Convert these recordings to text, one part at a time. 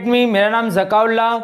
मी, मेरा नाम ज़काउल्लाह।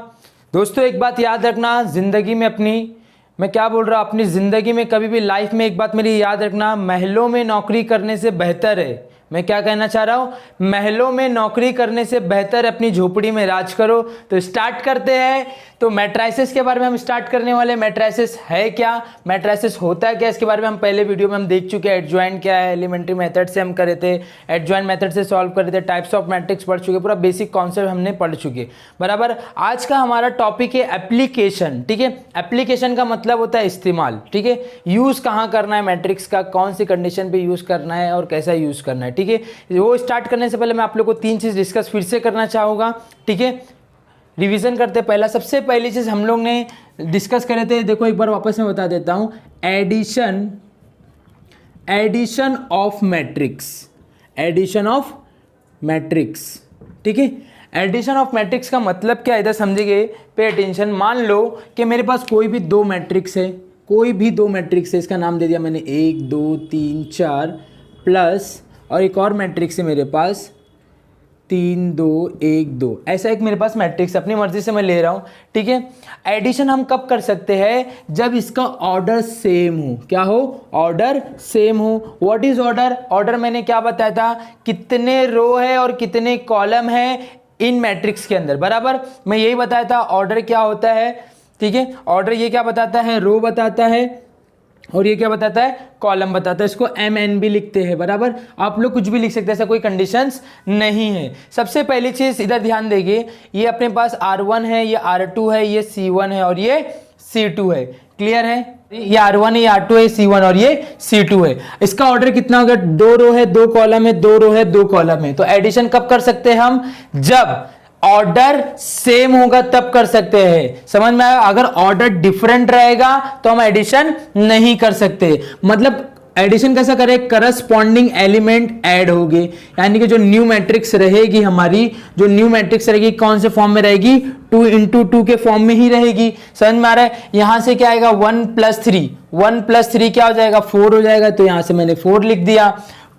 दोस्तों एक बात याद रखना, ज़िंदगी में अपनी ज़िंदगी में कभी भी लाइफ में एक बात मेरी याद रखना, महलों में नौकरी करने से बेहतर है, मैं क्या कहना चाह रहा हूँ, महलों में नौकरी करने से बेहतर अपनी झोपड़ी में राज करो। तो स्टार्ट करते हैं। तो मैट्राइसिस के बारे में हम स्टार्ट करने वाले। मैट्राइसिस है क्या, मैट्राइसिस होता है क्या, इसके बारे में हम पहले वीडियो में हम देख चुके हैं। एडजॉइंट क्या है, एलिमेंट्री मेथड से हम करे थे, एडजॉइंट मेथड से सॉल्व करे थे, टाइप्स ऑफ मैट्रिक्स पढ़ चुके, पूरा बेसिक कॉन्सेप्ट हमने पढ़ चुके बराबर। आज का हमारा टॉपिक है एप्लीकेशन। ठीक है, एप्लीकेशन का मतलब होता है इस्तेमाल। ठीक है, यूज़ कहाँ करना है मैट्रिक्स का, कौन सी कंडीशन पे यूज़ करना है और कैसा यूज़ करना है। ठीक है, वो स्टार्ट करने से पहले मैं आप लोग को 3 चीज़ डिस्कस फिर से करना चाहूँगा। ठीक है, रिवीजन करते पहला, सबसे पहली चीज़ हम लोग ने डिस्कस करे थे, देखो एक बार वापस मैं बता देता हूँ, addition of matrix, addition of matrix. ठीक है, एडिशन ऑफ मैट्रिक्स का मतलब क्या है, इधर समझिए, पे अटेंशन। मान लो कि मेरे पास कोई भी 2 मैट्रिक्स है, कोई भी 2 मैट्रिक्स है, इसका नाम दे दिया मैंने 1 2 3 4 प्लस, और एक और मैट्रिक्स है मेरे पास 3 2 1 2, ऐसा एक मेरे पास मैट्रिक्स अपनी मर्जी से मैं ले रहा हूँ। ठीक है, एडिशन हम कब कर सकते हैं, जब इसका ऑर्डर सेम हो। क्या हो, ऑर्डर सेम हो। व्हाट इज ऑर्डर, ऑर्डर मैंने क्या बताया था, कितने रो है और कितने कॉलम है इन मैट्रिक्स के अंदर, बराबर। मैं यही बताया था ऑर्डर क्या होता है। ठीक है, ऑर्डर ये क्या बताता है, रो बताता है, और ये क्या बताता है, कॉलम बताता है। इसको MN भी लिखते हैं, बराबर। आप लोग कुछ भी लिख सकते हैं, ऐसा कोई कंडीशंस नहीं है। सबसे पहली चीज इधर ध्यान देंगे, ये अपने पास R1 है, ये R2 है, ये C1 है और ये C2 है। क्लियर है, ये R1 है, ये R2 है, ये C1 और ये C2 है। इसका ऑर्डर कितना होगा, 2 रो है 2 कॉलम है, 2 रो है 2 कॉलम है। तो एडिशन कब कर सकते हैं हम, जब ऑर्डर सेम होगा तब कर सकते हैं। समझ में आया, अगर ऑर्डर डिफरेंट रहेगा तो हम एडिशन नहीं कर सकते। मतलब एडिशन कैसा करें, करस्पॉन्डिंग एलिमेंट ऐड होंगे, यानी कि जो न्यू मैट्रिक्स रहेगी हमारी, जो न्यू मैट्रिक्स रहेगी कौन से फॉर्म में रहेगी, 2 into 2 के फॉर्म में ही रहेगी। समझ में आ रहा है, यहां से क्या आएगा 1 + 3, 1 + 3 क्या हो जाएगा, 4 हो जाएगा। तो यहां से मैंने 4 लिख दिया।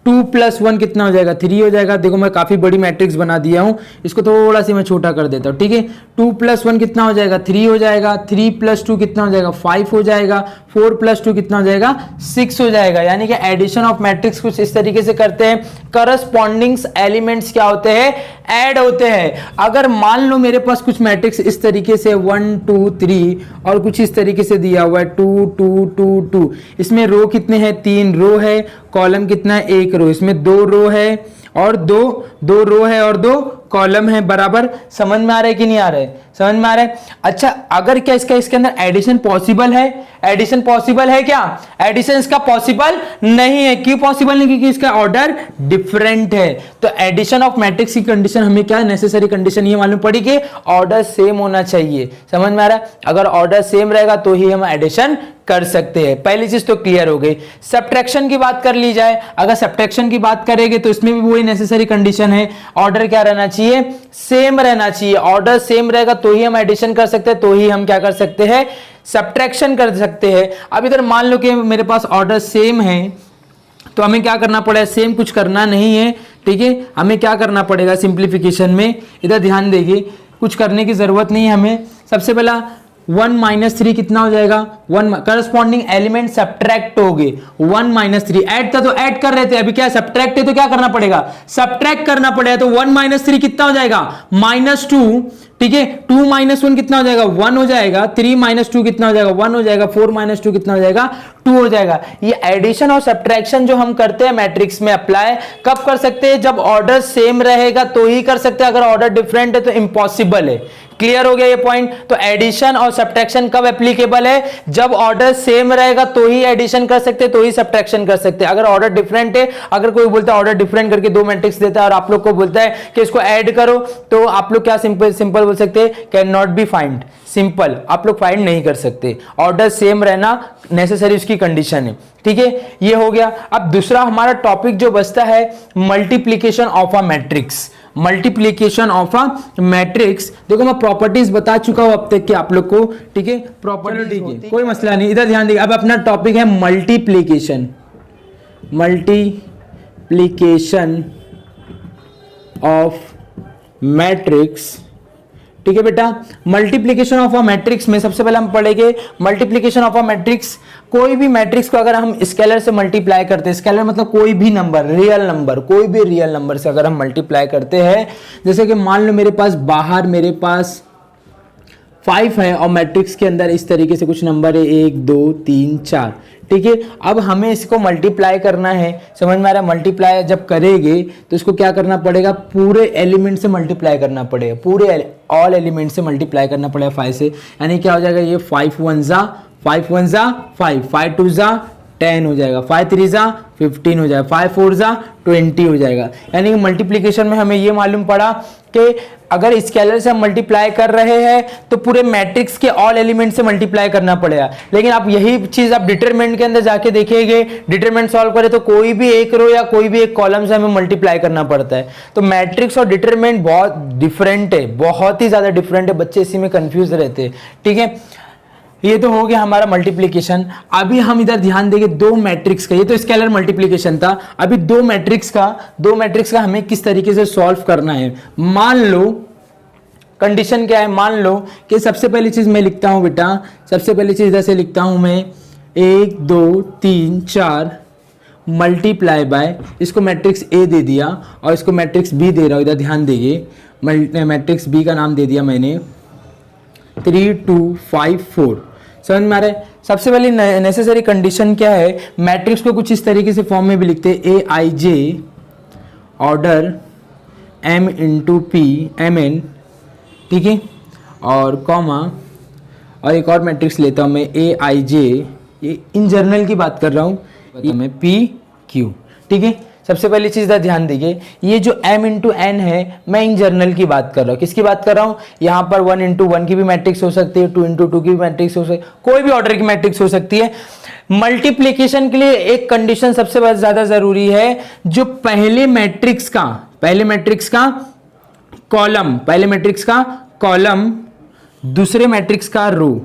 2 + 1 कितना हो जाएगा, 3 हो जाएगा। देखो मैं काफी बड़ी मैट्रिक्स बना दिया हूं, इसको थोड़ा सा मैं छोटा कर देता हूं। ठीक है, 2 + 1 कितना हो जाएगा, 3 हो जाएगा। 3 + 2 कितना हो जाएगा, 5 हो जाएगा। 4 + 2 कितना हो जाएगा, 6 हो जाएगा। यानी कि एडिशन ऑफ मैट्रिक्स कुछ इस तरीके से करते हैं। करस्पॉन्डिंग एलिमेंट्स क्या होते हैं, ऐड होते हैं। अगर मान लो मेरे पास कुछ मैट्रिक्स इस तरीके से 1 2 3 और कुछ इस तरीके से दिया हुआ है 2 2 2 2, इसमें रो कितने हैं, 3 रो है, कॉलम कितना है, 1 रो, इसमें 2 रो है और 2 रो है और 2 कॉलम है, बराबर। समझ में आ रहा है कि नहीं आ रहा है, समझ में आ रहा है। अच्छा, अगर क्या इसके अंदर एडिशन पॉसिबल है, एडिशन पॉसिबल है क्या, एडिशन इसका पॉसिबल नहीं है। क्यों पॉसिबल नहीं, क्योंकि इसका ऑर्डर डिफरेंट है। तो एडिशन ऑफ मैट्रिक्स की कंडीशन हमें क्या नेसेसरी कंडीशन ये मालूम पड़ी कि ऑर्डर सेम होना चाहिए। समझ में आ रहा है, अगर ऑर्डर सेम रहेगा तो ही हम एडिशन कर सकते हैं। पहली चीज तो क्लियर हो गई। सब्ट्रैक्शन की बात कर ली जाए, अगर सब्ट्रैक्शन की बात करेंगे तो इसमें भी वही नेसेसरी कंडीशन है, ऑर्डर क्या रहना चाहिए, सेम रहना चाहिए। ऑर्डर सेम रहेगा तो ही हम एडिशन कर सकते हैं, तो ही हम क्या कर सकते हैं, सब्ट्रैक्शन कर सकते हैं। अब इधर मान लो कि मेरे पास ऑर्डर सेम है, तो हमें क्या करना पड़ेगा, सेम कुछ करना नहीं है। ठीक है, हमें क्या करना पड़ेगा सिंप्लीफिकेशन में, इधर ध्यान देंगे, कुछ करने की जरूरत नहीं है हमें। सबसे पहला 1 - 3 कितना हो जाएगा, 1 करस्पॉन्डिंग एलिमेंट सब्ट्रैक्ट हो गए। 1 - 3 ऐड था तो ऐड कर रहे थे, अभी क्या सब्ट्रैक्ट है तो क्या करना पड़ेगा, सब्ट्रैक्ट करना पड़ेगा। तो 1 - 3 कितना हो जाएगा, -2। ठीक है, 2 - 1 कितना हो जाएगा, 1 हो जाएगा। 3 - 2 कितना हो जाएगा, 1 हो जाएगा। 4 - 2 कितना हो जाएगा, 2 हो जाएगा। ये एडिशन और सब्ट्रैक्शन जो हम करते हैं मैट्रिक्स में अप्लाई कब कर सकते हैं, जब ऑर्डर सेम रहेगा तो ही कर सकते हैं, अगर ऑर्डर डिफरेंट है तो इम्पॉसिबल है। क्लियर हो गया ये पॉइंट। तो एडिशन और सब्ट्रैक्शन कब एप्लीकेबल है, जब ऑर्डर सेम रहेगा तो ही एडिशन कर सकते हैं, तो ही सब्ट्रैक्शन कर सकते हैं। अगर ऑर्डर डिफरेंट है, अगर कोई बोलता है ऑर्डर डिफरेंट करके 2 मैट्रिक्स देता है और आप लोग को बोलता है कि इसको ऐड करो, तो आप लोग क्या सिंपल बोल सकते हैं, can not be find. Simple, आप लोग फाइंड नहीं कर सकते, ऑर्डर सेम रहना नेसेसरी उसकी कंडीशन है। ठीक है, ये हो गया। अब दूसरा हमारा टॉपिक जो बचता है, multiplication of a matrix. Multiplication of a matrix, देखो मैं प्रॉपर्टीज बता चुका हूं अब तक के आप लोग को। ठीक है, प्रॉपर्टी ठीक है, कोई मसला नहीं, इधर ध्यान दीजिए। अब अपना टॉपिक है मल्टीप्लीकेशन, मल्टीप्लीकेशन ऑफ मैट्रिक्स ठीक है बेटा। मल्टीप्लीकेशन ऑफ अ मैट्रिक्स में सबसे पहले हम पढ़ेंगे मल्टीप्लीकेशन ऑफ अ मैट्रिक्स। कोई भी मैट्रिक्स को अगर हम स्केलर से मल्टीप्लाई करते हैं, स्केलर मतलब कोई भी नंबर, रियल नंबर, कोई भी रियल नंबर से अगर हम मल्टीप्लाई करते हैं, जैसे कि मान लो मेरे पास बाहर मेरे पास 5 है और मैट्रिक्स के अंदर इस तरीके से कुछ नंबर है 1 2 3 4, ठीक है। अब हमें इसको मल्टीप्लाई करना है, समझ में आ रहा है। मल्टीप्लाई जब करेंगे तो इसको क्या करना पड़ेगा, पूरे एलिमेंट से मल्टीप्लाई करना पड़ेगा, पूरे ऑल एलिमेंट से मल्टीप्लाई करना पड़ेगा 5 से। यानी क्या हो जाएगा, ये 5 1 जा 5 1 जा 5, 5 2 जा 10 हो जाएगा, 5 3 जा 15 हो जाएगा, 5 4 जा 20 हो जाएगा। यानी कि मल्टीप्लीकेशन में हमें ये मालूम पड़ा कि अगर स्केलर से हम मल्टीप्लाई कर रहे हैं तो पूरे मैट्रिक्स के ऑल एलिमेंट से मल्टीप्लाई करना पड़ेगा। लेकिन आप यही चीज आप डिटरमिनेंट के अंदर जाके देखेंगे, डिटरमिनेंट सॉल्व करें तो कोई भी एक रो या कोई भी एक कॉलम से हमें मल्टीप्लाई करना पड़ता है। तो मैट्रिक्स और डिटरमिनेंट बहुत डिफरेंट है, बहुत ही ज्यादा डिफरेंट है, बच्चे इसी में कंफ्यूज रहते हैं, ठीक है। ये तो हो गया हमारा मल्टीप्लिकेशन। अभी हम इधर ध्यान देंगे दो मैट्रिक्स का, ये तो स्केलर मल्टीप्लिकेशन था, अभी दो मैट्रिक्स का हमें किस तरीके से सॉल्व करना है। मान लो कंडीशन क्या है, मान लो कि सबसे पहली चीज मैं लिखता हूं बेटा, सबसे पहली चीज इधर से लिखता हूं मैं 1 2 3 4 मल्टीप्लाई बाय, इसको मैट्रिक्स ए दे दिया और इसको मैट्रिक्स बी दे रहा हूं, इधर ध्यान देंगे। मैट्रिक्स बी का नाम दे दिया मैंने 3 2 5 4, समझ में आ रहा है। सबसे पहले नेसेसरी कंडीशन क्या है, मैट्रिक्स को कुछ इस तरीके से फॉर्म में भी लिखते हैं, A I J order m into P M N, ठीक है, और कॉमा, और एक और मैट्रिक्स लेता हूं मैं ए आई जे, ये इन जनरल की बात कर रहा हूं, मैं पी क्यू, ठीक है। सबसे पहली चीज का ध्यान दीजिए, ये जो m इंटू एन है मैं इन जर्नल की बात कर रहा हूँ। किसकी बात कर रहा हूँ, यहाँ पर 1 इंटू 1 की भी मैट्रिक्स हो सकती है, 2 इंटू 2 की भी मैट्रिक्स हो सकती है, कोई भी ऑर्डर की मैट्रिक्स हो सकती है। मल्टीप्लीकेशन के लिए एक कंडीशन सबसे ज्यादा जरूरी है, जो पहले मैट्रिक्स का कॉलम दूसरे मैट्रिक्स का रो,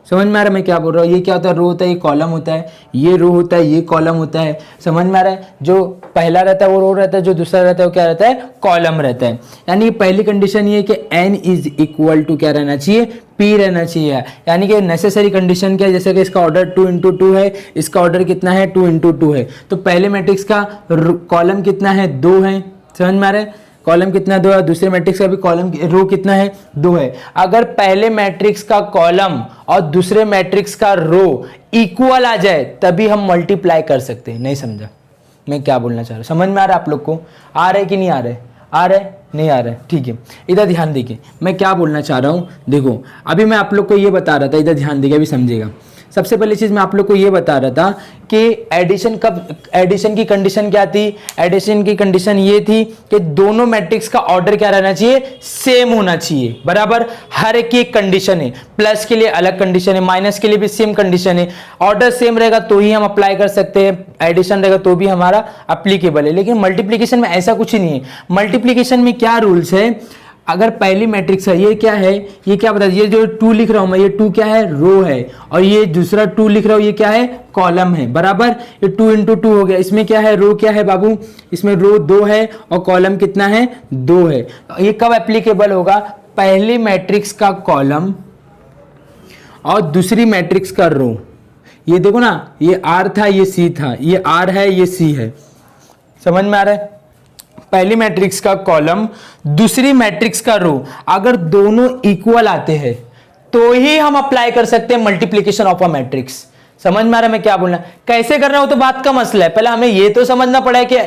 समझ में आ रहा है मैं क्या बोल रहा हूँ। ये क्या होता है, रो होता है, ये कॉलम होता है, ये रो होता है, ये कॉलम होता है, समझ में आ रहा है। जो पहला रहता है वो रो रहता है, जो दूसरा रहता है वो क्या रहता है, कॉलम रहता है। यानी पहली कंडीशन ये है कि n इज इक्वल टू क्या रहना चाहिए, p रहना चाहिए। यानी कि नेसेसरी कंडीशन क्या है, जैसे कि इसका ऑर्डर 2 इंटू 2 है, इसका ऑर्डर कितना है 2 इंटू 2 है, तो पहले मैट्रिक्स का कॉलम कितना है 2 है, समझ में आ रहा है। कॉलम कितना 2 है, दूसरे मैट्रिक्स का भी कॉलम रो कितना है 2 है। अगर पहले मैट्रिक्स का कॉलम और दूसरे मैट्रिक्स का रो इक्वल आ जाए तभी हम मल्टीप्लाई कर सकते हैं। नहीं समझा मैं क्या बोलना चाह रहा हूं, समझ में आ रहा है आप लोग को, आ रहा है कि नहीं आ रहा है, आ रहा है नहीं आ रहा है, ठीक है। इधर ध्यान देखिए मैं क्या बोलना चाह रहा हूं, देखो अभी मैं आप लोग को ये बता रहा था, इधर ध्यान देखिए अभी समझेगा। सबसे पहली चीज मैं आप लोग को ये बता रहा था कि एडिशन की कंडीशन क्या थी, एडिशन की कंडीशन ये थी कि दोनों मैट्रिक्स का ऑर्डर क्या रहना चाहिए, सेम होना चाहिए, बराबर। हर एक की एक कंडीशन है, प्लस के लिए अलग कंडीशन है, माइनस के लिए भी सेम कंडीशन है। ऑर्डर सेम रहेगा तो ही हम अप्लाई कर सकते हैं, एडिशन रहेगा तो भी हमारा अप्लीकेबल है। लेकिन मल्टीप्लीकेशन में ऐसा कुछ ही नहीं है। मल्टीप्लीकेशन में क्या रूल्स है, अगर पहली मैट्रिक्स है, ये क्या है, ये क्या बता, ये जो 2 लिख रहा हूं मैं, ये 2 क्या है, रो है, और ये दूसरा 2 लिख रहा हूं, ये क्या है, कॉलम है, बराबर। ये 2 इंटू 2 हो गया, इसमें क्या है, रो क्या है बाबू, इसमें रो 2 है और कॉलम कितना है 2 है। ये कब एप्लीकेबल होगा, पहली मैट्रिक्स का कॉलम और दूसरी मैट्रिक्स का रो। ये देखो ना, ये R था, ये C था, ये R है, ये C है, समझ में आ रहा है। पहली मैट्रिक्स का कॉलम दूसरी मैट्रिक्स का रो, अगर दोनों इक्वल आते हैं तो ही हम अप्लाई कर सकते हैं मल्टीप्लिकेशन ऑफ अ मैट्रिक्स। समझ में आ रहा है मैं क्या बोलना, कैसे करना हो तो बात का मसला है, पहले हमें ये तो समझना पड़ा है कि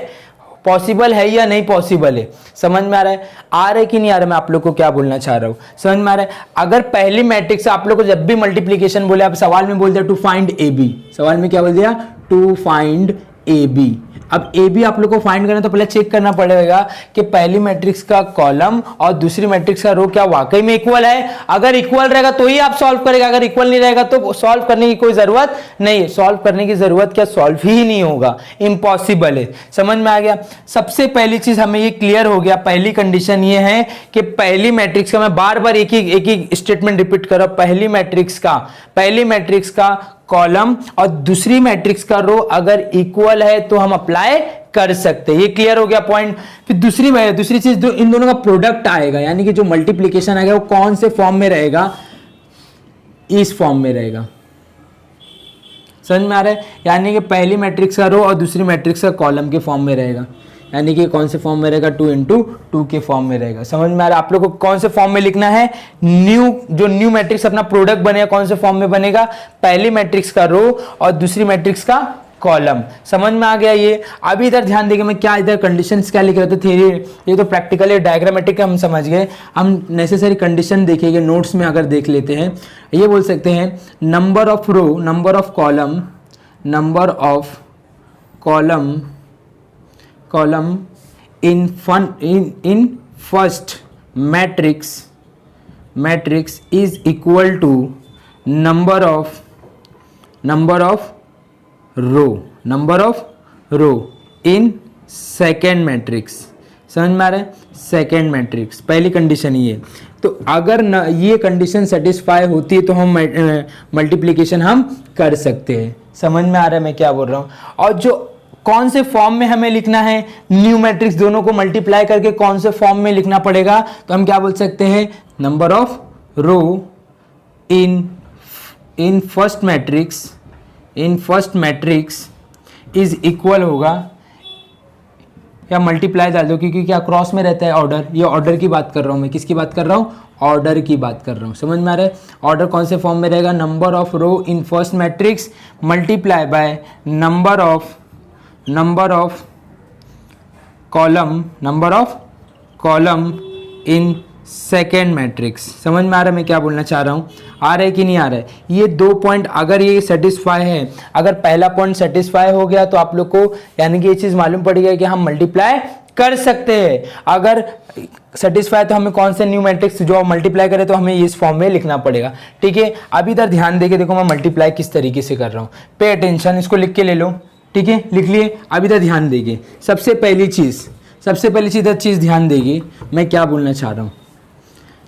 पॉसिबल है या नहीं पॉसिबल है। समझ में आ रहा है कि नहीं आ रहा है, मैं आप लोग को क्या बोलना चाह रहा हूं, समझ में आ रहा है। अगर पहली मैट्रिक्स आप लोग को जब भी मल्टीप्लिकेशन बोले, आप सवाल में बोल दिया टू फाइंड ए बी, सवाल में क्या बोल दिया, टू फाइंड ए बी। अब ए बी आप लोग को फाइंड करना तो पहले चेक करना पड़ेगा कि पहली मैट्रिक्स का कॉलम और दूसरी मैट्रिक्स का रो क्या वाकई में इक्वल है। अगर इक्वल रहेगा तो ही आप सॉल्व करेगा, अगर इक्वल नहीं रहेगा तो सॉल्व करने की कोई जरूरत नहीं है। सॉल्व करने की जरूरत क्या, सॉल्व ही नहीं होगा, इम्पॉसिबल है। समझ में आ गया। सबसे पहली चीज हमें ये क्लियर हो गया, पहली कंडीशन ये है कि पहली मैट्रिक्स का, मैं बार बार एक ही स्टेटमेंट रिपीट कर रहा हूं, पहली मैट्रिक्स का कॉलम और दूसरी मैट्रिक्स का रो अगर इक्वल है तो हम अप्लाई कर सकते हैं। ये क्लियर हो गया पॉइंट। फिर दूसरी चीज जो इन दोनों का प्रोडक्ट आएगा, यानी कि जो मल्टीप्लीकेशन आएगा वो कौन से फॉर्म में रहेगा, इस फॉर्म में रहेगा। समझ में आ रहा है? यानी कि पहली मैट्रिक्स का रो और दूसरी मैट्रिक्स का कॉलम के फॉर्म में रहेगा, यानी कि कौन से फॉर्म में रहेगा, 2 into 2 के फॉर्म में रहेगा। समझ में आ रहा है? आप लोग को कौन से फॉर्म में लिखना है, जो न्यू मैट्रिक्स अपना प्रोडक्ट बनेगा कौन से फॉर्म में बनेगा, पहली मैट्रिक्स का रो और दूसरी मैट्रिक्स का कॉलम। समझ में आ गया ये? अभी इधर ध्यान देंगे, मैं क्या इधर कंडीशंस क्या लिख रहे थे, थ्योरी ये तो प्रैक्टिकली डायग्रामेटिक हम समझ गए, हम नेसेसरी कंडीशन देखेंगे नोट्स में अगर देख लेते हैं। ये बोल सकते हैं number of row, number of column, number of column in first matrix is equal to number of row in second matrix. समझ में आ रहा है? सेकेंड मैट्रिक्स, पहली कंडीशन ये। तो अगर न ये कंडीशन सेटिस्फाई होती है तो हम मल्टीप्लिकेशन हम कर सकते हैं। समझ में आ रहा है मैं क्या बोल रहा हूँ? और जो कौन से फॉर्म में हमें लिखना है, न्यू मैट्रिक्स दोनों को मल्टीप्लाई करके कौन से फॉर्म में लिखना पड़ेगा, तो हम क्या बोल सकते हैं, number of row in first matrix is equal होगा, या मल्टीप्लाई डाल दो क्योंकि क्या क्रॉस में रहता है ऑर्डर, ये ऑर्डर की बात कर रहा हूँ मैं, किसकी बात कर रहा हूँ, ऑर्डर की बात कर रहा हूँ। समझ में आ रहा है? ऑर्डर कौन से फॉर्म में रहेगा, number of row in first matrix multiply by number of column in second matrix. समझ में आ रहा है मैं क्या बोलना चाह रहा हूँ? आ रहा है कि नहीं आ रहा है? ये 2 पॉइंट अगर ये सेटिस्फाई है, अगर पहला पॉइंट सेटिस्फाई हो गया तो आप लोग को यानी कि ये चीज़ मालूम पड़ गया कि हम मल्टीप्लाई कर सकते हैं। अगर सेटिस्फाई तो हमें कौन से न्यू मैट्रिक्स जो मल्टीप्लाई करें तो हमें इस फॉर्म में लिखना पड़ेगा। ठीक है, अभी इधर ध्यान देके देखो मैं मल्टीप्लाई किस तरीके से कर रहा हूँ। पे अटेंशन, इसको लिख के ले लो। ठीक है, लिख लिए। अभी इधर ध्यान देंगे, सबसे पहली चीज़ इधर चीज़ ध्यान देगी, मैं क्या बोलना चाह रहा हूँ।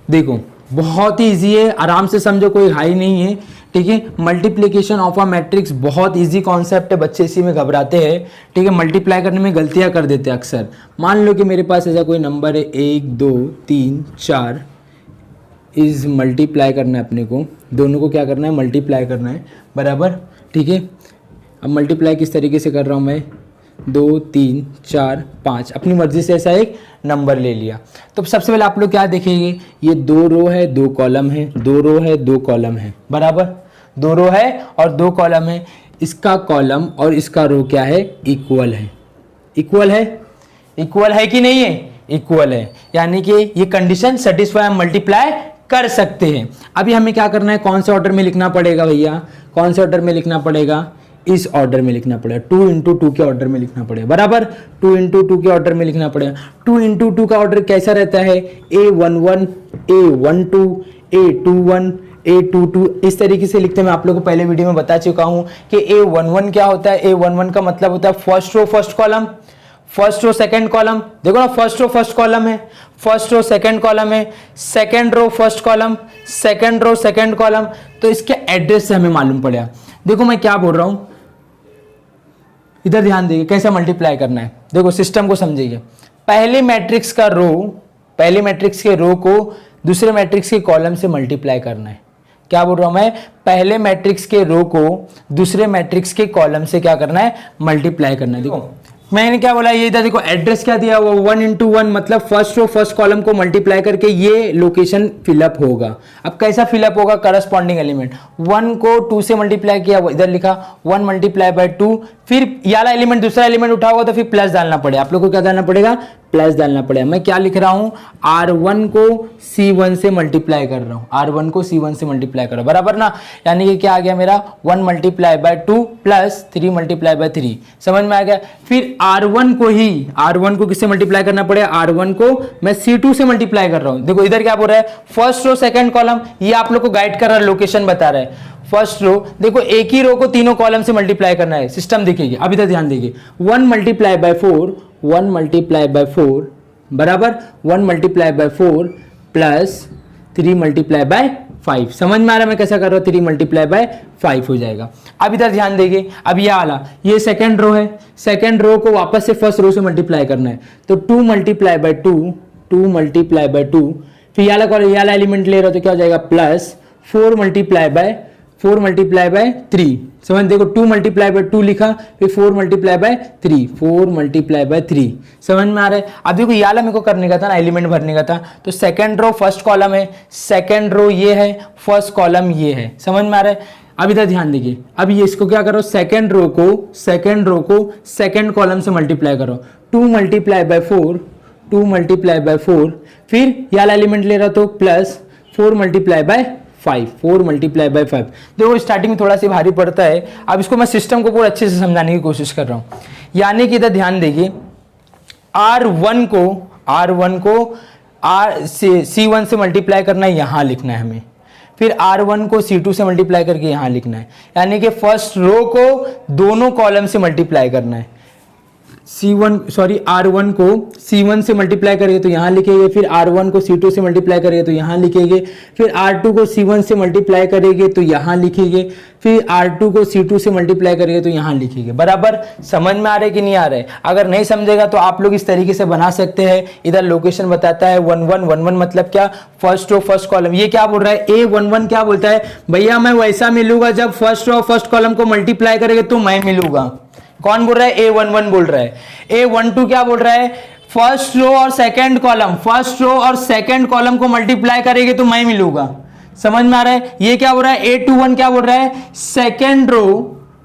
देखो बहुत ही ईजी है, आराम से समझो, कोई हाई नहीं है। ठीक है, मल्टीप्लिकेशन ऑफ अ मैट्रिक्स बहुत इजी कॉन्सेप्ट है, बच्चे इसी में घबराते हैं। ठीक है, मल्टीप्लाई करने में गलतियां कर देते हैं अक्सर। मान लो कि मेरे पास ऐसा कोई नंबर है 1 2 3 4, इज मल्टीप्लाई करना है अपने को, दोनों को क्या करना है, मल्टीप्लाई करना है, बराबर। ठीक है, अब मल्टीप्लाई किस तरीके से कर रहा हूँ मैं, 2 3 4 5, अपनी मर्जी से ऐसा एक नंबर ले लिया। तो सबसे पहले आप लोग क्या देखेंगे, ये 2 रो है 2 कॉलम है, 2 रो है 2 कॉलम है, बराबर। 2 रो है और 2 कॉलम है, इसका कॉलम और इसका रो क्या है, इक्वल है। इक्वल है कि नहीं है, इक्वल है, यानी कि ये कंडीशन सेटिस्फाई, हम मल्टीप्लाई कर सकते हैं। अभी हमें क्या करना है, कौन से ऑर्डर में लिखना पड़ेगा भैया, कौन से ऑर्डर में लिखना पड़ेगा, इस ऑर्डर में लिखना पड़ेगा, 2 into 2 के ऑर्डर में लिखना पड़ेगा, बराबर। 2 into 2 के ऑर्डर में लिखना पड़ेगा। 2 into 2 का ऑर्डर कैसा रहता है, A11 A12 A21 A22, इस तरीके से लिखते हैं। मैं आप लोगों को पहले वीडियो में बता चुका हूं कि A11 क्या होता है, A11 का मतलब होता है first row first column, first row second column. देखो ना, फर्स्ट रो फर्स्ट कॉलम है, फर्स्ट रो सेकंड कॉलम है, second row first column, second row second column. तो इसके एड्रेस से हमें मालूम पड़ेगा। देखो मैं क्या बोल रहा हूं, इधर ध्यान देंगे कैसे मल्टीप्लाई करना है। देखो सिस्टम को समझिए, पहले मैट्रिक्स का रो, पहले मैट्रिक्स के रो को दूसरे मैट्रिक्स के कॉलम से मल्टीप्लाई करना है। क्या बोल रहा हूं मैं, पहले मैट्रिक्स के रो को दूसरे मैट्रिक्स के कॉलम से क्या करना है, मल्टीप्लाई करना है। देखो मैंने क्या बोला, ये इधर देखो एड्रेस क्या दिया हुआ, 1 into 1 मतलब फर्स्ट रो फर्स्ट कॉलम को मल्टीप्लाई करके ये लोकेशन फिलअप होगा। अब कैसा फिलअप होगा, करस्पॉन्डिंग एलिमेंट 1 को 2 से मल्टीप्लाई किया, इधर लिखा 1 मल्टीप्लाई बाय 2, फिर ये वाला एलिमेंट दूसरा एलिमेंट उठा होगा तो फिर प्लस डालना पड़ेगा। आप लोग को क्या डालना पड़ेगा, प्लस डालना पड़ेगा। मैं क्या लिख रहा हूं, R1 को C1 से मल्टीप्लाई कर रहा हूं, R1 को C1 से मल्टीप्लाई कर रहा हूं, बराबर ना। यानी कि क्या आ गया मेरा 1 multiply by 2 plus 3 multiply by 3, समझ में आ गया। फिर R1 को किससे मल्टीप्लाई करना पड़ेगा, R1 को मैं C2 से मल्टीप्लाई कर रहा हूं। देखो इधर क्या बोल रहा है, फर्स्ट रो सेकंड कॉलम, ये आप लोग को गाइड कर रहा है, लोकेशन बता रहा है। फर्स्ट रो, देखो एक ही रो को तीनों कॉलम से मल्टीप्लाई करना है, सिस्टम देखिए। अब इधर ध्यान देखिए, 1 मल्टीप्लाई बाय 4, 1 मल्टीप्लाई बाय 4 बराबर 1 multiply by 4 plus 3 multiply by 5। समझ में आ रहा है मैं कैसा कर रहा हूँ, 3 मल्टीप्लाई बाय 5 हो जाएगा। अब इधर ध्यान देंगे, अब ये आला, ये सेकंड रो है, सेकंड रो को वापस से फर्स्ट रो से मल्टीप्लाई करना है, तो 2 मल्टीप्लाई बाय 2, 2 मल्टीप्लाई बाय 2, फिर ये वाला एलिमेंट ले रहा हो तो क्या हो जाएगा प्लस 4 मल्टीप्लाई बाय 3। समझ देखो 2 मल्टीप्लाई बाय 2 लिखा, फिर 4 मल्टीप्लाई बाय 3, 4 मल्टीप्लाई बाय 3। समझ में आ रहा है। अब देखो ये वाला मेरे को करने का था ना, एलिमेंट भरने का था, तो सेकंड रो फर्स्ट कॉलम है, सेकंड रो ये है, फर्स्ट कॉलम ये है। समझ में आ रहा है। अब इधर ध्यान देखिए, अब ये इसको क्या करो, सेकंड रो को सेकंड कॉलम से मल्टीप्लाई करो, 2 मल्टीप्लाई बाय 4, 2 मल्टीप्लाई बाय 4, फिर ये वाला एलिमेंट ले रहा तो plus 4 multiply by 5, 4 multiply by 5। देखो स्टार्टिंग में थोड़ा सा भारी पड़ता है, अब इसको मैं सिस्टम को पूरा अच्छे से समझाने की कोशिश कर रहा हूँ। यानी कि इधर ध्यान देखिए, R1 को C1 से मल्टीप्लाई करना है, यहाँ लिखना है हमें, फिर R1 को C2 से मल्टीप्लाई करके यहाँ लिखना है, यानी कि फर्स्ट रो को दोनों कॉलम से मल्टीप्लाई करना है। R1 को C1 से मल्टीप्लाई करेंगे तो यहाँ लिखेंगे, फिर R1 को C2 से मल्टीप्लाई करेंगे तो यहाँ लिखेंगे, फिर R2 को C1 से मल्टीप्लाई करेंगे तो यहाँ लिखेंगे, फिर R2 को C2 से मल्टीप्लाई करेंगे तो यहाँ लिखेंगे। बराबर समझ में आ रहा है कि नहीं आ रहा है। अगर नहीं समझेगा तो आप लोग इस तरीके से बना सकते हैं। इधर लोकेशन बताता है 1 1 1 1 मतलब क्या, फर्स्ट रो फर्स्ट कॉलम। ये क्या बोल रहा है, A11 क्या बोलता है, भैया मैं वैसा मिलूंगा जब फर्स्ट रो फर्स्ट कॉलम को मल्टीप्लाई करेंगे तो मैं मिलूंगा। कौन बोल रहा है, A11 बोल रहा है। A12 क्या बोल रहा है, फर्स्ट रो और सेकंड कॉलम को मल्टीप्लाई करेंगे तो मैं मिलूंगा। समझ में आ रहा है। ये क्या बोल रहा है, A21 क्या बोल रहा है,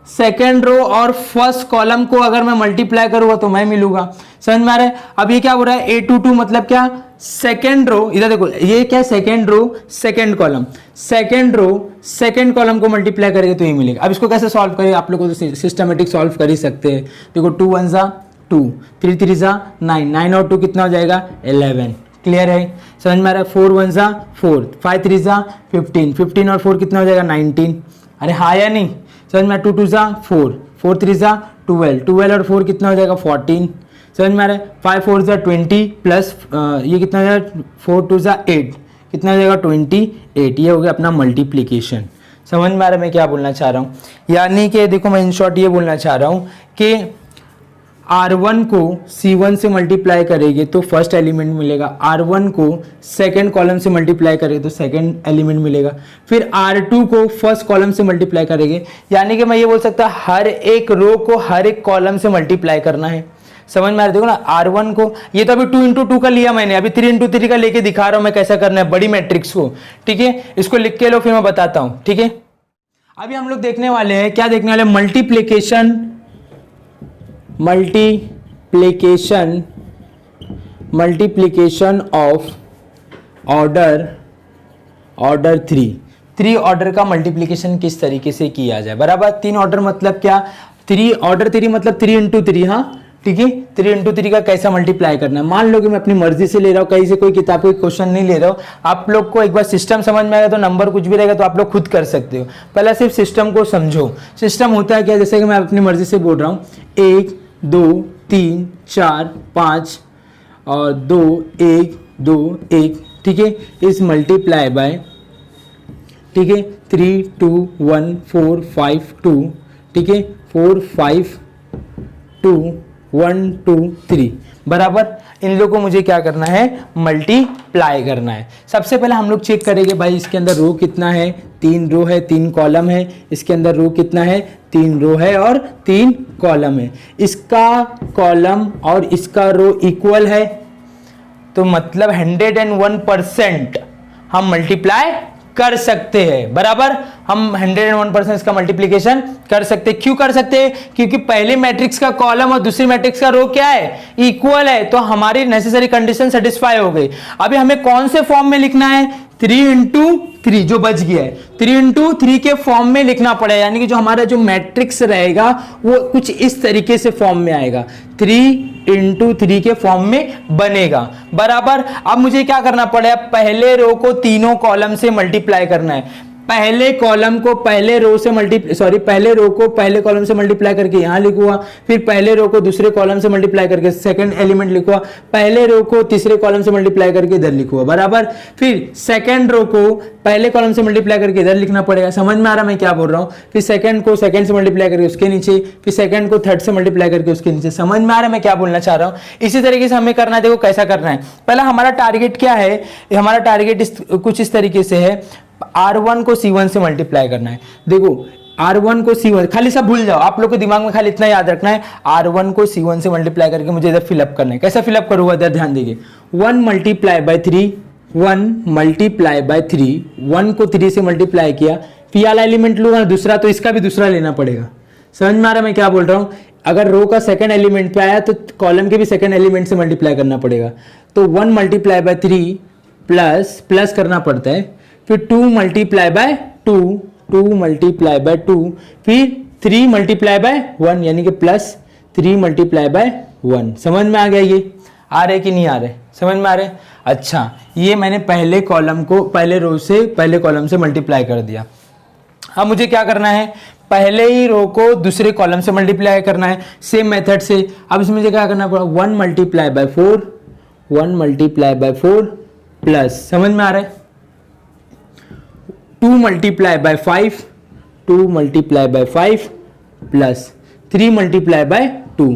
सेकंड रो और फर्स्ट कॉलम को अगर मैं मल्टीप्लाई करूंगा तो मैं मिलूंगा। समझ में आ रहा है। अब ये क्या बोल रहा है, A22 मतलब क्या, सेकेंड रो, इधर देखो ये क्या, सेकेंड रो सेकेंड कॉलम को मल्टीप्लाई करेंगे तो ये मिलेगा। अब इसको कैसे सॉल्व करें, आप लोग को तो सिस्टमेटिक सॉल्व कर ही सकते हैं। देखो 2 1 जा 2, 3 3 जा 9, 9 और 2 कितना हो जाएगा 11। क्लियर है, समझ में आ रहा है। 4 1 जा 4, 5 3 जा 15, 15 और 4 कितना हो जाएगा 19। अरे हाँ या नहीं, समझ में। 2 2 जा 4, 4 3 जा 12, 12 और 4 कितना हो जाएगा 14। समझ में आ रहा है। 5 4 जा 20 प्लस ये कितना हो जाएगा 4 2 जा 8, कितना हो जाएगा 28। ये हो गया अपना मल्टीप्लिकेशन। समझ में आ रहा है मैं क्या बोलना चाह रहा हूँ। यानी कि देखो मैं इन शॉर्ट ये बोलना चाह रहा हूँ कि R1 को C1 से मल्टीप्लाई करेंगे तो फर्स्ट एलिमेंट मिलेगा, R1 को सेकंड कॉलम से मल्टीप्लाई करेंगे तो सेकंड एलिमेंट मिलेगा, फिर R2 को फर्स्ट कॉलम से मल्टीप्लाई करेंगे। यानी कि मैं ये बोल सकता हर एक रो को हर एक कॉलम से मल्टीप्लाई करना है। समझ में आ रहा है। देखो ना R1 को, ये तो अभी 2 into 2 का लिया मैंने, अभी 3 into 3 का लेके दिखा रहा हूं मैं कैसा करना है बड़ी मैट्रिक्स को। ठीक है, इसको लिख के लो फिर मैं बताता हूं। ठीक है, अभी हम लोग देखने वाले हैं, क्या देखने वाले, मल्टीप्लिकेशन ऑफ ऑर्डर 3 ऑर्डर का मल्टीप्लिकेशन किस तरीके से किया जाए। बराबर, 3 ऑर्डर मतलब क्या, 3 ऑर्डर 3 मतलब 3 into 3। हाँ ठीक है, 3 into 3 का कैसा मल्टीप्लाई करना है। मान लो कि मैं अपनी मर्जी से ले रहा हूँ, कहीं से कोई किताब कोई क्वेश्चन नहीं ले रहा हूँ। आप लोग को एक बार सिस्टम समझ में आएगा तो नंबर कुछ भी रहेगा तो आप लोग खुद कर सकते हो। पहले सिर्फ सिस्टम को समझो। सिस्टम होता है क्या, जैसे कि मैं अपनी मर्जी से बोल रहा हूँ 1 2 3 4 5 और 2 1 2 1। ठीक है, इस मल्टीप्लाई बाय, ठीक है 3 2 1 4 5 2, ठीक है 4 5 2 1 2 3। बराबर, इन लोगों को मुझे क्या करना है, मल्टीप्लाई करना है। सबसे पहले हम लोग चेक करेंगे भाई इसके अंदर रो कितना है, 3 रो है 3 कॉलम है। इसके अंदर रो कितना है, 3 रो है और 3 कॉलम है। इसका कॉलम और इसका रो इक्वल है तो मतलब 101% हम मल्टीप्लाई कर सकते हैं। बराबर, हम 101% इसका मल्टीप्लिकेशन कर सकते हैं। क्यों कर सकते हैं, क्योंकि पहले मैट्रिक्स का कॉलम और दूसरी मैट्रिक्स का रो क्या है, इक्वल है। तो हमारी नेसेसरी कंडीशन सेटिस्फाई हो गई। अभी हमें कौन से फॉर्म में लिखना है, 3 into 3 जो बच गया है, 3 into 3 के फॉर्म में लिखना पड़ेगा। यानी कि जो हमारा जो मैट्रिक्स रहेगा वो कुछ इस तरीके से फॉर्म में आएगा, 3 into 3 के फॉर्म में बनेगा। बराबर, अब मुझे क्या करना पड़ेगा, पहले रो को तीनों कॉलम से मल्टीप्लाई करना है। पहले कॉलम को पहले रो से पहले रो को पहले कॉलम से मल्टीप्लाई करके यहां लिखूंगा, फिर पहले रो को दूसरे कॉलम से मल्टीप्लाई करके सेकंड एलिमेंट लिखूंगा, पहले रो को तीसरे कॉलम से मल्टीप्लाई करके इधर लिखूंगा, बराबर। फिर सेकंड रो को पहले कॉलम से मल्टीप्लाई करके इधर लिखना पड़ेगा, समझ में आ रहा मैं क्या बोल रहा हूं। फिर सेकंड को सेकंड से मल्टीप्लाई करके उसके नीचे, फिर सेकंड को थर्ड से मल्टीप्लाई करके उसके नीचे, समझ में आ रहा है मैं क्या बोलना चाह रहा हूं। इसी तरीके से हमें करना है, देखो कैसा करना है। पहला हमारा टारगेट क्या है, हमारा टारगेट कुछ इस तरीके से है, R1 को C1 से मल्टीप्लाई करना है। देखो R1 को C1, खाली सब भूल जाओ, आप लोग के दिमाग में खाली इतना याद रखना है, R1 को C1 से मल्टीप्लाई करके मुझे इधर फिलअप करना है। कैसा फिलअप करूंगा इधर ध्यान दीजिए, 1 मल्टीप्लाई बाय 3, 1 मल्टीप्लाई बाय 3, 1 को 3 से मल्टीप्लाई किया, फिर वाला एलिमेंट लूंगा दूसरा, तो इसका भी दूसरा लेना पड़ेगा। समझ में आ रहा है मैं क्या बोल रहा हूं। अगर रो का सेकंड एलिमेंट पे आया तो कॉलम के भी सेकंड एलिमेंट से मल्टीप्लाई करना पड़ेगा। तो 1 मल्टीप्लाई बाय 3 प्लस करना पड़ता है, फिर 2 मल्टीप्लाई बाय 2, 2 मल्टीप्लाई बाय 2, फिर 3 मल्टीप्लाई बाय 1, यानी कि प्लस 3 मल्टीप्लाई बाय 1। समझ में आ गया, ये आ रहे कि नहीं आ रहे, समझ में आ रहे। अच्छा, ये मैंने पहले कॉलम को पहले रो से पहले कॉलम से मल्टीप्लाई कर दिया। अब मुझे क्या करना है, पहले ही रो को दूसरे कॉलम से मल्टीप्लाई करना है सेम मेथड से। अब इसमें मुझे क्या करना पड़ा, 1 multiply by 4, 1 multiply by 4 plus, समझ में आ रहा है, 2 multiply by 5, 2 multiply by 5 plus 3 multiply by 2,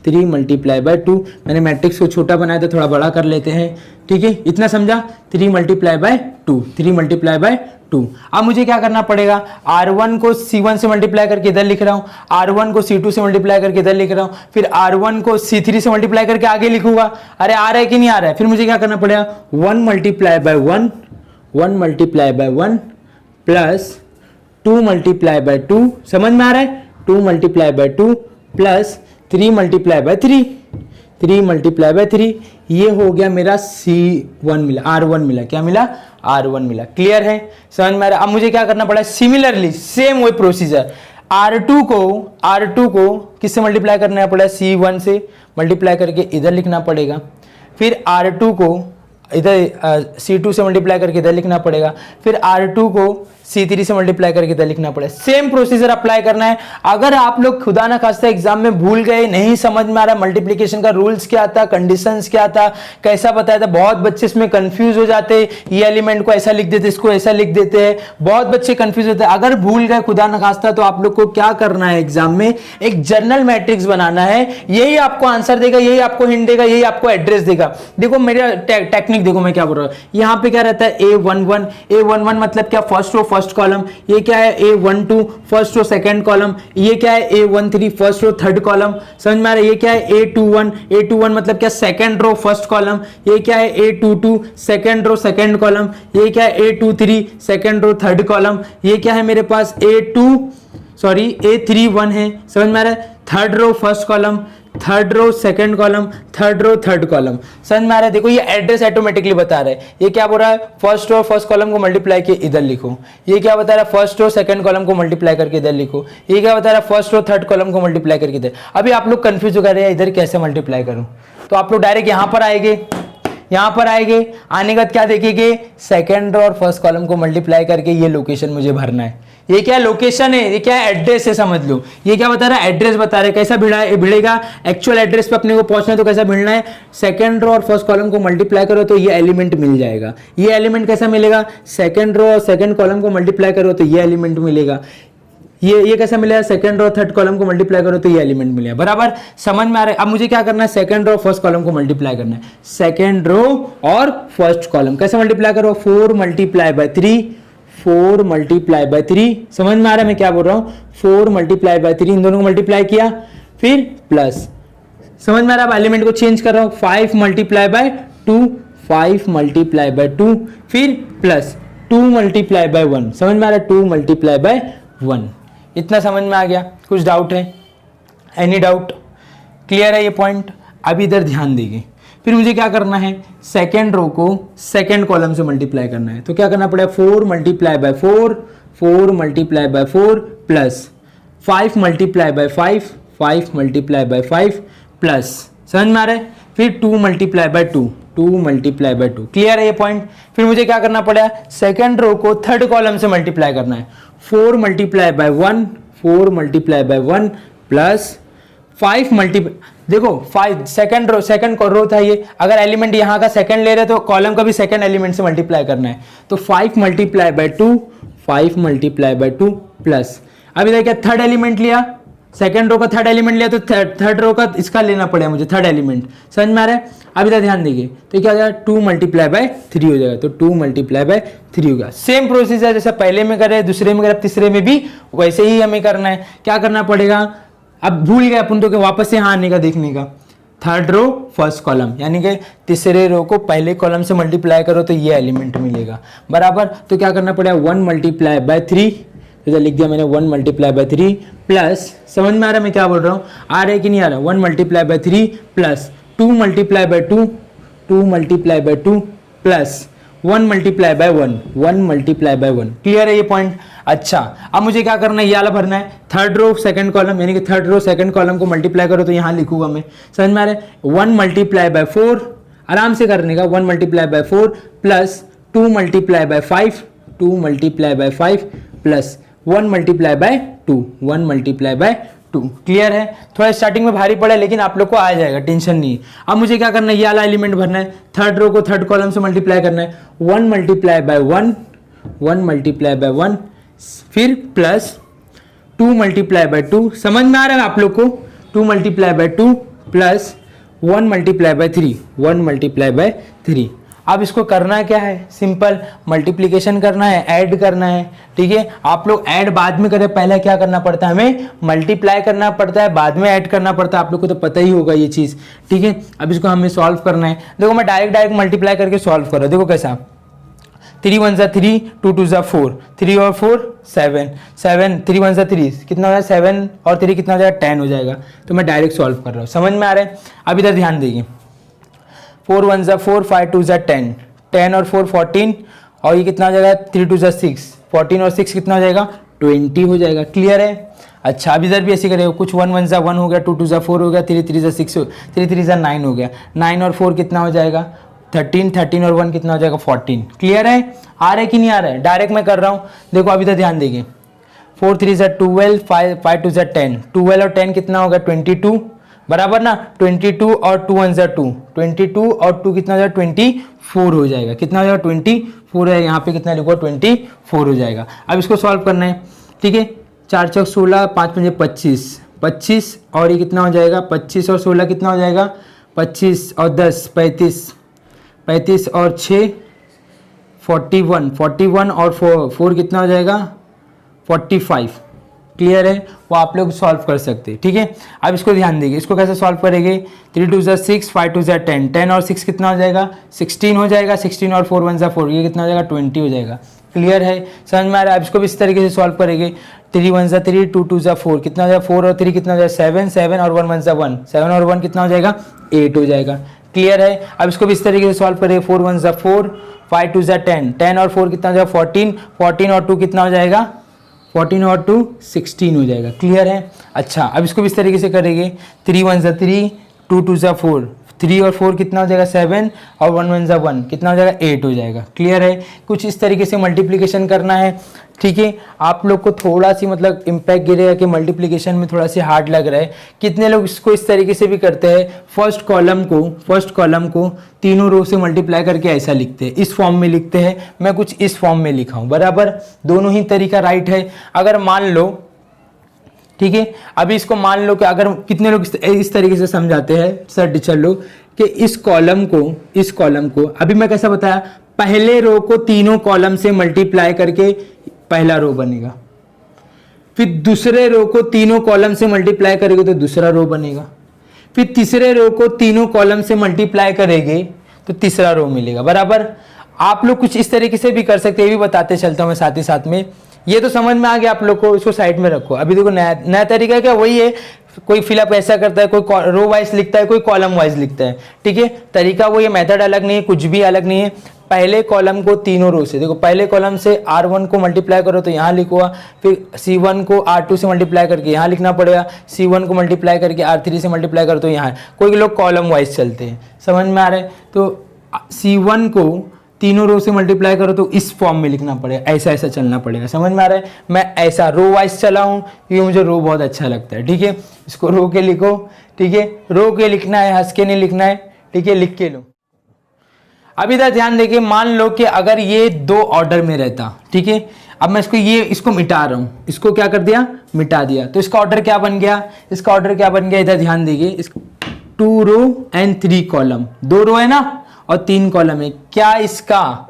3 multiply by 2। मैंने मैट्रिक्स को छोटा बनाया तो थोड़ा बड़ा कर लेते हैं, ठीक है, इतना समझा। 3 मल्टीप्लाई बाय 2, 3 मल्टीप्लाई बाय 2। अब मुझे क्या करना पड़ेगा, R1 को C1 से मल्टीप्लाई करके इधर लिख रहा हूं, R1 को C2 से मल्टीप्लाई करके इधर लिख रहा हूं, फिर R1 को C3 से मल्टीप्लाई करके आगे लिखूंगा। अरे आ रहा है कि नहीं आ रहा है। फिर मुझे क्या करना पड़ेगा, 1 multiply by 1, 1 multiply by 1 plus 2 multiply by 2, समझ में आ रहा है, 2 multiply by 2 plus 3 multiply by 3, 3 multiply by 3। ये हो गया मेरा C1 मिला, R1 मिला, क्या मिला, R1 मिला। क्लियर है, समझ में आ रहा है। अब मुझे क्या करना पड़ा, सिमिलरली सेम वही प्रोसीजर, R2 को किससे मल्टीप्लाई करना पड़ा, C1 से मल्टीप्लाई करके इधर लिखना पड़ेगा, फिर R2 को इधर C2 से मल्टीप्लाई करके इधर लिखना पड़ेगा, फिर R2 को C3 से मल्टीप्लाई करके इधर लिखना पड़ेगा। सेम प्रोसीजर अप्लाई करना है। अगर आप लोग खुदा ना खास्ता एग्जाम में भूल गए, नहीं समझ में आ रहा मल्टीप्लिकेशन का रूल्स क्या था, कंडीशंस क्या था, कैसा बताया था, बहुत बच्चे इसमें कंफ्यूज हो जाते, ये एलिमेंट को ऐसा लिख देते, इसको ऐसा लिख देते हैं, बहुत बच्चे कंफ्यूज होते हैं। अगर भूल गए खुदा ना खास्ता, तो आप लोग को क्या करना है, एग्जाम में एक जनरल मैट्रिक्स बनाना है, यही आपको आंसर देगा, यही आपको हिंट देगा, यही आपको एड्रेस देगा। देखो मेरा टेक्निक देखो मैं क्या बोल रहा हूं, यहाँ पे क्या रहता है, A11 मतलब क्या, फर्स्ट रो फर्स्ट कॉलम, ये क्या है A12 first row second column, ये क्या है A13 first row third column, समझ में आ रहा है। ये क्या है A21 मतलब क्या, सेकंड रो फर्स्ट कॉलम, ये क्या है A22 second row second column, ये क्या है A23 second row third column, ये क्या है मेरे पास A31 है, समझ में आ रहा है, third row first column, third row second column, third row third column, समझ में आ रहा है। देखो ये एड्रेस ऑटोमेटिकली बता रहा है। ये क्या बोल रहा है, फर्स्ट रो फर्स्ट कॉलम को मल्टीप्लाई किए इधर लिखो। ये क्या बता रहा है, फर्स्ट रो सेकंड कॉलम को मल्टीप्लाई करके इधर लिखो। ये क्या बता रहा है, फर्स्ट रो थर्ड कॉलम को मल्टीप्लाई करके इधर। अभी आप लोग कंफ्यूज हो गए, रहे इधर कैसे मल्टीप्लाई करूं, तो आप लोग डायरेक्ट यहां पर आएंगे, आने के बाद क्या देखेंगे, सेकंड रो और फर्स्ट कॉलम को मल्टीप्लाई करके ये लोकेशन मुझे भरना है। ये क्या लोकेशन है, ये क्या एड्रेस है, समझ लो। ये क्या बता रहा है, एड्रेस बता रहा है। कैसा भिड़ेगा, एक्चुअल एड्रेस पे अपने को पहुंचना है तो कैसा भिड़ना है, सेकंड रो और फर्स्ट कॉलम को मल्टीप्लाई करो तो ये एलिमेंट मिल जाएगा। ये एलिमेंट कैसा मिलेगा, सेकंड रो और सेकंड कॉलम को मल्टीप्लाई करो तो ये एलिमेंट मिलेगा। ये कैसा मिलेगा, सेकंड रो थर्ड कॉलम को मल्टीप्लाई करो तो ये एलिमेंट मिलेगा। बराबर, समझ में आ रहा है। अब मुझे क्या करना है, सेकंड रो फर्स्ट कॉलम को मल्टीप्लाई करना है। सेकंड रो और फर्स्ट कॉलम कैसे मल्टीप्लाई करो, 4 मल्टीप्लाई बाय 3, 4 मल्टीप्लाई बाय 3, समझ में आ रहा है मैं क्या बोल रहा हूं, 4 मल्टीप्लाई बाय 3, इन दोनों को मल्टीप्लाई किया, फिर प्लस, समझ में आ रहा है। एलिमेंट को चेंज कर रहा हूं, 5 मल्टीप्लाई बाय 2, 5 मल्टीप्लाई बाय 2, फिर प्लस 2 मल्टीप्लाई बाय 1, समझ में आ रहा है, 2 मल्टीप्लाई बाय 1। इतना समझ में आ गया, कुछ डाउट है, एनी डाउट, क्लियर है ये पॉइंट। अभी इधर ध्यान दीजिए, फिर मुझे क्या करना है, सेकेंड रो को सेकेंड कॉलम से मल्टीप्लाई करना है। तो क्या करना पड़ेगा, 4 multiply by 4, 4 multiply by 4 plus 5 multiply by 5, 5 multiply by 5 plus, समझ में आ रहा है, फिर 2 multiply by 2, 2 multiply by 2। Clear है ये पॉइंट। फिर मुझे क्या करना पड़ा, सेकंड रो को थर्ड कॉलम से मल्टीप्लाई करना है। 4 multiply by 1, 4 multiply by 1 plus 5 multiply, देखो 5 सेकंड रो था ये, अगर एलिमेंट यहाँ का सेकंड ले रहे तो कॉलम का भी सेकंड एलिमेंट से मल्टीप्लाई करना है। तो 5 multiply by 2, 5 multiply by 2 plus, अभी देखिए थर्ड एलिमेंट लिया, सेकंड रो का थर्ड एलिमेंट लिया तो थर्ड रो का इसका लेना पड़ेगा मुझे थर्ड एलिमेंट, समझ में आ रहा है। अभी तक ध्यान देखिए, तो क्या हो जाएगा 2 मल्टीप्लाई बाय 3 हो जाएगा, तो 2 मल्टीप्लाई बाय 3 होगा। सेम प्रोसेस है जैसे पहले में करे, दूसरे में करे, तीसरे में भी वैसे ही हमें करना है। क्या करना पड़ेगा, अब भूल गए अपन तो कि वापस से यहाँ आने का देखने का, थर्ड रो फर्स्ट कॉलम, यानी कि तीसरे रो को पहले कॉलम से मल्टीप्लाई करो तो ये एलिमेंट मिलेगा बराबर। तो क्या करना पड़ेगा 1 मल्टीप्लाई बाय 3, इधर लिख दिया मैंने 1 मल्टीप्लाई बाय 3 प्लस, समझ में आ रहा है मैं क्या बोल रहा हूँ, आ रहा है कि नहीं आ रहा, 1 multiply by 3 plus 2 multiply by 2, 2 multiply by 2 plus 1 multiply by 1, 1 multiply by 1। Clear है ये पॉइंट। अच्छा अब मुझे क्या करना है, ये वाला भरना है, थर्ड रो सेकंड कॉलम, यानी कि थर्ड रो सेकंड कॉलम को मल्टीप्लाई करो तो यहाँ लिखूंगा मैं, समझ में आ रहा है। 1 मल्टीप्लाई बाय 4, आराम से करने का, 1 multiply by 4 plus 2 multiply by 5, 2 multiply by 5 plus 1 multiply by 2, 1 multiply by 2। Clear है। थोड़ा स्टार्टिंग में भारी पड़ा लेकिन आप लोग को आ जाएगा, टेंशन नहीं। अब मुझे क्या करना है, ये वाला एलिमेंट भरना है, थर्ड रो को थर्ड कॉलम से मल्टीप्लाई करना है, 1 मल्टीप्लाई बाय 1, 1 मल्टीप्लाई बाय 1 फिर प्लस 2 मल्टीप्लाई बाय 2, समझ में आ रहा है आप लोग को, 2 multiply by 2 plus 1 multiply by 3, 1 multiply by 3। अब इसको करना क्या है, सिंपल मल्टीप्लिकेशन करना है, ऐड करना है, ठीक है। आप लोग ऐड बाद में करें, पहले क्या करना पड़ता है, हमें मल्टीप्लाई करना पड़ता है, बाद में ऐड करना पड़ता है, आप लोग को तो पता ही होगा ये चीज़, ठीक है। अब इसको हमें सॉल्व करना है। देखो मैं डायरेक्ट मल्टीप्लाई करके सॉल्व कर रहा हूँ, देखो कैसा, 3 1 जा 3, 2 2 जा 4, 3 और 4 7, 7 3 1 जा 3, कितना हो जाएगा 7 और 3 कितना हो जाएगा 10 हो जाएगा। तो मैं डायरेक्ट सॉल्व कर रहा हूँ, समझ में आ रहा है। अब इधर ध्यान देंगे, 4 1 जा 4, 5 2 जा 10, 10 और 4 14 और ये कितना हो जाएगा 3 2 जा 6, 14 और 6 कितना हो जाएगा 20 हो जाएगा। क्लियर है। अच्छा अब इधर भी ऐसे करेगा, कुछ 1 1 जा 1 हो गया, 2 2 जा 4 हो गया, 3 3 जा 6 हो, 3 3 जा 9 हो गया, 9 और 4 कितना हो जाएगा 13, 13 और 1 कितना हो जाएगा 14। क्लियर है। आ रहा है कि नहीं आ रहा है, डायरेक्ट मैं कर रहा हूँ। देखो अभी तक ध्यान देंगे, 4 3 जा 12, 5 2 जा 10, 12 और 10 कितना होगा 22 बराबर ना, 22 और 2 1 जा 2, 22 और 2 कितना हो जाएगा 24 हो जाएगा, कितना हो जाएगा 24 है, यहाँ पे कितना लिखो 24 हो जाएगा। अब इसको सॉल्व करना है, ठीक है। 4 चौक 16, 5 पंजे 25, 25 और ये कितना हो जाएगा 25 और 16 कितना हो जाएगा 25 और 10 35, 35 और 6 41, 41 और 4 कितना हो जाएगा 45। क्लियर है, वो आप लोग सॉल्व कर सकते हैं, ठीक है। अब इसको ध्यान देंगे, इसको कैसे सॉल्व करेंगे, 3 2 जा 6, 5 2 जा 10, 10 और 6 कितना हो जाएगा 16 हो जाएगा, 16 और 4 1 जा 4, ये कितना हो जाएगा 20 हो जाएगा। क्लियर है, समझ में आ रहा है। अब इसको भी इस तरीके से सॉल्व करेंगे, 3 1 जा 3, 2 2 जा 4, कितना हो जाएगा 4 और 3 कितना हो जाएगा 7, 7 और 1 1 जा 1, 7 और 1 कितना हो जाएगा 8 हो जाएगा। क्लियर है। अब इसको भी इस तरीके से सॉल्व करेंगे, 4 1 जा 4, 5 2 जा 10, 10 और 4 कितना हो जाएगा 14, 14 और 2 कितना हो जाएगा 14 और 2 16 हो जाएगा। क्लियर है। अच्छा अब इसको भी इस तरीके से करेंगे, 3 1 जा 3, 2 2 जा 4, 3 और 4 कितना हो जाएगा 7 और 1 1 जा 1 कितना हो जाएगा 8 हो जाएगा। क्लियर है। कुछ इस तरीके से मल्टीप्लिकेशन करना है, ठीक है। आप लोग को थोड़ा सी मतलब इम्पैक्ट गिरेगा कि मल्टीप्लिकेशन में थोड़ा सी हार्ड लग रहा है। कितने लोग इसको इस तरीके से भी करते हैं, फर्स्ट कॉलम को तीनों रो से मल्टीप्लाई करके ऐसा लिखते हैं, इस फॉर्म में लिखते हैं। मैं कुछ इस फॉर्म में लिखा हूँ, बराबर। दोनों ही तरीका राइट है। अगर मान लो, ठीक है, अभी इसको मान लो कि अगर कितने लोग इस तरीके से समझाते हैं सर टीचर लोग कि इस कॉलम को अभी मैं कैसा बताया, पहले रो को तीनों कॉलम से मल्टीप्लाई करके पहला रो बनेगा, फिर दूसरे रो को तीनों कॉलम से मल्टीप्लाई करेंगे तो दूसरा रो बनेगा, फिर तीसरे रो को तीनों कॉलम से मल्टीप्लाई करेंगे तो तीसरा रो मिलेगा, बराबर। आप लोग कुछ इस तरीके से भी कर सकते हैं, ये भी बताते चलता हूं मैं साथ ही साथ में। ये तो समझ में आ गया आप लोग को, इसको साइड में रखो। अभी देखो नया तरीका क्या, वही है, कोई फिलअप ऐसा करता है, कोई रो वाइज लिखता है, कोई कॉलम वाइज लिखता है, ठीक है। तरीका वो, ये मेथड अलग नहीं है, कुछ भी अलग नहीं है। पहले कॉलम को तीनों रो से, देखो पहले कॉलम से R1 को मल्टीप्लाई करो तो यहाँ लिखो, फिर C1 को R2 से मल्टीप्लाई करके यहाँ लिखना पड़ेगा, C1 को मल्टीप्लाई करके R3 से मल्टीप्लाई करो तो यहाँ। कोई लोग कॉलम वाइज चलते हैं, समझ में आ रहा है। तो C1 को तीनों रो से मल्टीप्लाई करो तो इस फॉर्म में लिखना पड़ेगा, ऐसा ऐसा चलना पड़ेगा। समझ में आ रहा है? मैं ऐसा रो वाइज चला हूँ क्योंकि मुझे रो बहुत अच्छा लगता है। ठीक है, इसको रो के लिखो। ठीक है, रो के लिखना है, हंस के नहीं लिखना है। ठीक है, लिख के लो। अब इधर ध्यान देखिए, मान लो कि अगर ये 2 ऑर्डर में रहता, ठीक है, अब मैं इसको मिटा रहा हूं, इसको क्या कर दिया, मिटा दिया, तो इसका ऑर्डर क्या बन गया, इसका ऑर्डर क्या बन गया, इधर ध्यान देखिए, 2 रो एंड 3 कॉलम, 2 रो है ना और 3 कॉलम है। क्या इसका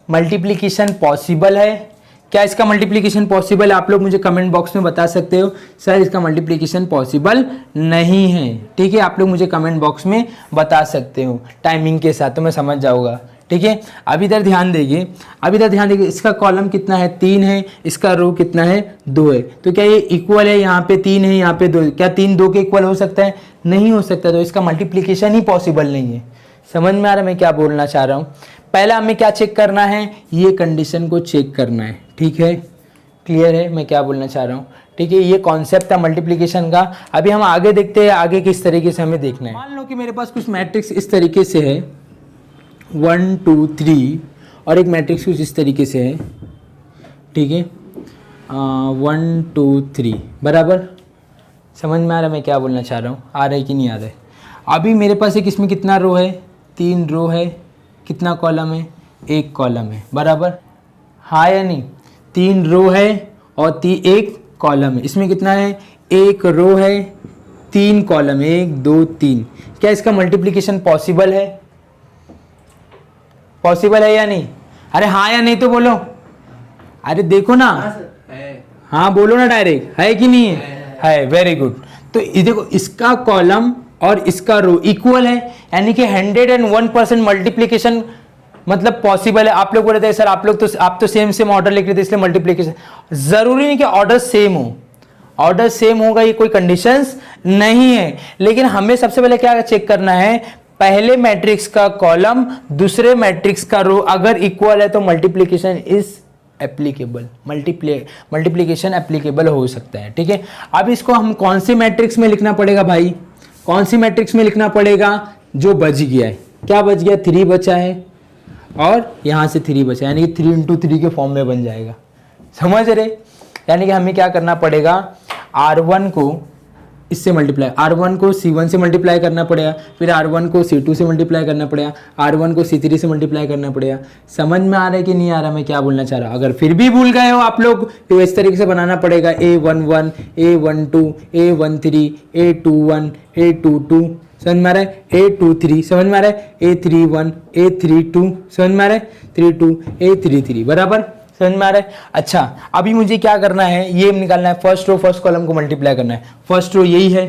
मल्टीप्लीकेशन पॉसिबल है? क्या इसका मल्टीप्लीकेशन पॉसिबल है? आप लोग मुझे कमेंट बॉक्स में बता सकते हो सर इसका मल्टीप्लीकेशन पॉसिबल नहीं है। ठीक है, आप लोग मुझे कमेंट बॉक्स में बता सकते हो टाइमिंग के साथ, तो मैं समझ जाऊंगा। ठीक है, अब इधर ध्यान देखिए, इसका कॉलम कितना है, 3 है, इसका रो कितना है, 2 है। तो क्या ये इक्वल है? यहाँ पे 3 है, यहाँ पे 2। क्या 3 2 के इक्वल हो सकता है? नहीं हो सकता, तो इसका मल्टीप्लीकेशन ही पॉसिबल नहीं है। समझ में आ रहा है मैं क्या बोलना चाह रहा हूँ? पहला हमें क्या चेक करना है, ये कंडीशन को चेक करना है। ठीक है, क्लियर है मैं क्या बोलना चाह रहा हूँ? ठीक है, ये कॉन्सेप्ट था मल्टीप्लिकेशन का। अभी हम आगे देखते हैं, आगे किस तरीके से हमें देखना है। मान लो कि मेरे पास कुछ मैट्रिक्स इस तरीके से है 1 2 3 और एक मैट्रिक्स कुछ इस तरीके से है। ठीक है, 1 2 3 बराबर। समझ में आ रहा है मैं क्या बोलना चाह रहा हूँ? आ रहा है कि नहीं आ रहा है? अभी मेरे पास एक इसमें कितना रो है, 3 रो है, कितना कॉलम है, 1 कॉलम है, बराबर। हाँ या नहीं? 3 रो है और 1 कॉलम है। इसमें कितना है, 1 रो है, 3 कॉलम है, 1 2 3। क्या इसका मल्टीप्लिकेशन पॉसिबल है? पॉसिबल है या नहीं? अरे हाँ या नहीं तो बोलो। अरे देखो ना, हाँ बोलो ना डायरेक्ट, है कि नहीं है? Very good. तो ये देखो, इसका कॉलम और इसका रो इक्वल है, यानी कि 101% मल्टीप्लिकेशन मतलब पॉसिबल है। आप लोग बोल रहे थे सर आप तो सेम ऑर्डर लिख रहे थे इसलिए मल्टीप्लिकेशन, जरूरी नहीं कि ऑर्डर सेम हो, ऑर्डर सेम होगा ये कोई कंडीशंस नहीं है। लेकिन हमें सबसे पहले क्या चेक करना है, पहले मैट्रिक्स का कॉलम दूसरे मैट्रिक्स का रो अगर इक्वल है तो multiplication is applicable, multiplication applicable हो सकता है। ठीक है, अब इसको हम कौन से मैट्रिक्स में लिखना पड़ेगा भाई, कौन सी मैट्रिक्स में लिखना पड़ेगा? जो बच गया है, क्या बच गया, 3 बचा है और यहाँ से 3 बचा, यानी कि 3 × 3 के फॉर्म में बन जाएगा। समझ रहे? यानी कि हमें क्या करना पड़ेगा, R1 को इससे मल्टीप्लाई, R1 को C1 से मल्टीप्लाई करना पड़ेगा, फिर R1 को C2 से मल्टीप्लाई करना पड़ेगा, R1 को C3 से मल्टीप्लाई करना पड़ेगा। समझ में आ रहा है कि नहीं आ रहा मैं क्या बोलना चाह रहा हूँ? अगर फिर भी भूल गए हो आप लोग तो इस तरीके से बनाना पड़ेगा, A11 A12 A13 A21 A22, समझ में आ रहा है, A23, समझ में आ रहा है, A31 A32, समझ में आ रहा है, 32 A33, बराबर। समझ में आ रहा है? अच्छा, अभी मुझे क्या करना है, ये निकालना है, फर्स्ट रो फर्स्ट कॉलम को मल्टीप्लाई करना है। फर्स्ट रो यही है,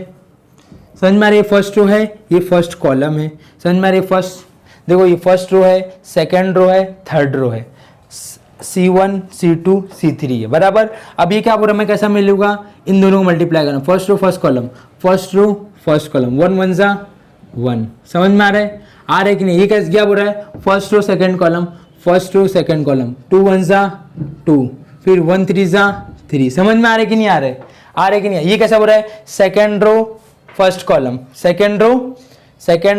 समझ में आ रही है, फर्स्ट रो है, ये फर्स्ट कॉलम है, समझ में आ रही है। फर्स्ट देखो, ये फर्स्ट रो है, सेकंड रो है, थर्ड रो है, C1 C2 C3 है, बराबर। अब ये क्या बोल रहा है, मैं कैसा मिलूंगा, इन दोनों को मल्टीप्लाई करना, first row first column, first row first column, 1 1 जा 1। समझ में आ रहा है? आ रहा है कि नहीं? ये कैसे क्या बोल रहा है, first row second column, first row second column, 2 1 जा 2, फिर 1 3 जा 3। समझ में आ रहा है कि नहीं आ रहा है? आ रहा है कि नहीं? ये कैसा बोल रहा है, second row first column, second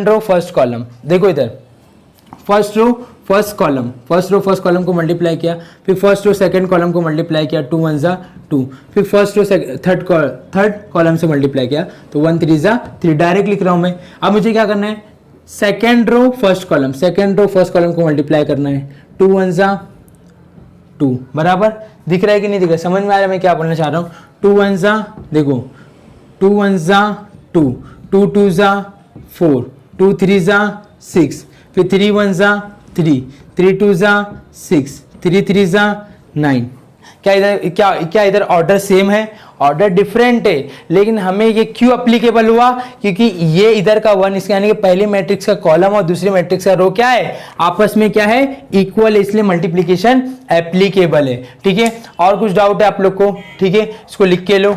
row first column. देखो इधर, फर्स्ट रो फर्स्ट कॉलम को मल्टीप्लाई किया, फिर फर्स्ट रो सेकंड कॉलम को मल्टीप्लाई किया, 2 1 जा 2, फिर फर्स्ट रो थर्ड कॉलम से मल्टीप्लाई किया तो 1 3 जा 3। डायरेक्ट लिख रहा हूं मैं। अब मुझे क्या करना है, सेकेंड रो फर्स्ट कॉलम को मल्टीप्लाई करना है, 2 1 जा 2, बराबर। दिख रहा है कि नहीं दिख रहा है? समझ में आ रहा है मैं क्या बोलना चाह रहा हूँ? 2 1 जा, देखो 2 1 जा 2, 2 2 जा 4, 2 3 जा 6, फिर 3 1 जा 3, 3 2 जा 6, 3 3 जा 9। क्या इधर ऑर्डर सेम है? ऑर्डर डिफरेंट है, लेकिन हमें ये क्यों अप्लीकेबल हुआ, क्योंकि ये इधर का 1, इसका यानी कि पहले मैट्रिक्स का कॉलम और दूसरे मैट्रिक्स का रो क्या है, आपस में क्या है, इक्वल है, इसलिए मल्टीप्लिकेशन एप्लीकेबल है। ठीक है, और कुछ डाउट है आप लोग को? ठीक है, इसको लिख के लो।